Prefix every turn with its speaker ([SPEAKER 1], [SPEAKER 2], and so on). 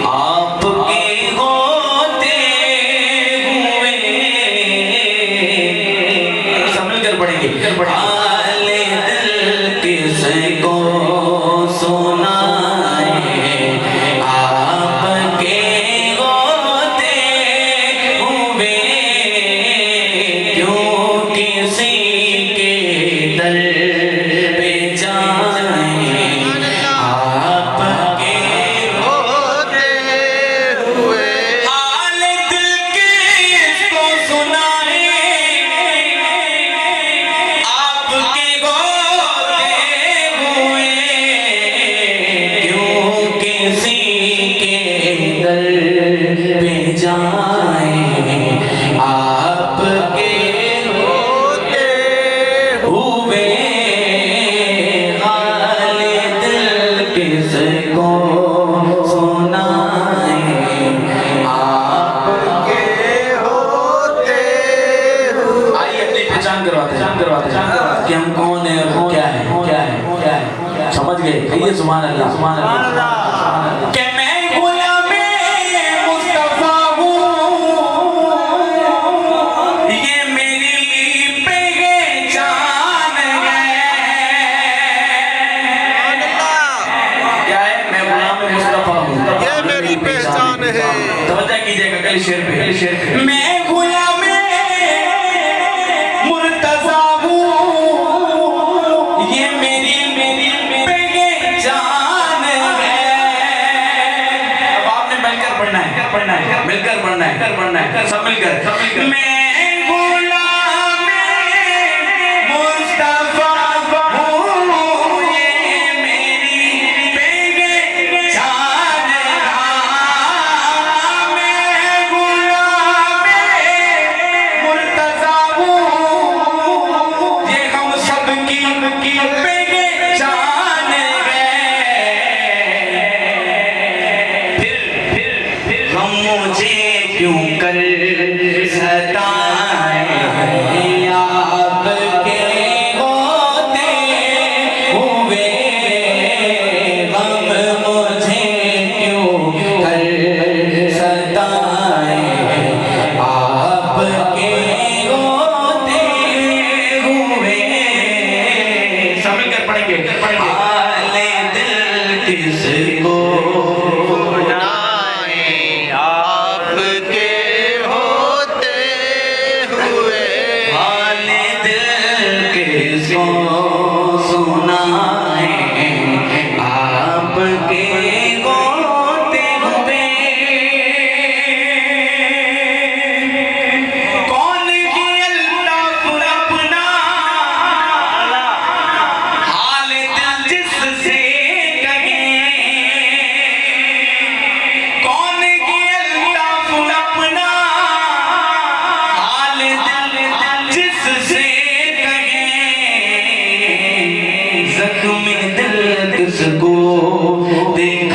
[SPEAKER 1] आपके होते हुए समझ कर पढ़ेंगे। हाले दिल किसको सुनाए, आपके होते हुए क्यों किसी के दर पे जाए। आपके होते हुए हाले दिल किसको सुनाए, आपके होते हुए। आइए अपनी पहचान करवाते कि हम कौन है और क्या है। समझ गए? कहिए सुभान अल्लाह, सुभान अल्लाह। तवज्जो कीजिएगा कल शेर पे। मैं गुलामे मुर्तज़ा हूँ, ये मेरी पहचान है। अब आपने मिलकर पढ़ना है, मिलकर पढ़ना है, सब मिलकर। मैं मुझे क्यों कर सताए, आपके होते हुए गम मुझे क्यों कर सताए, आपके होते हुए। सब मिलकर पढ़ेंगे। हाले दिल किसको सुना है, आपके होते हुए। कौन गिरता अपना हाल दिल जिससे कहे, कौन गिरता अपना हाल दिल जिससे जख्म दिल किसको देख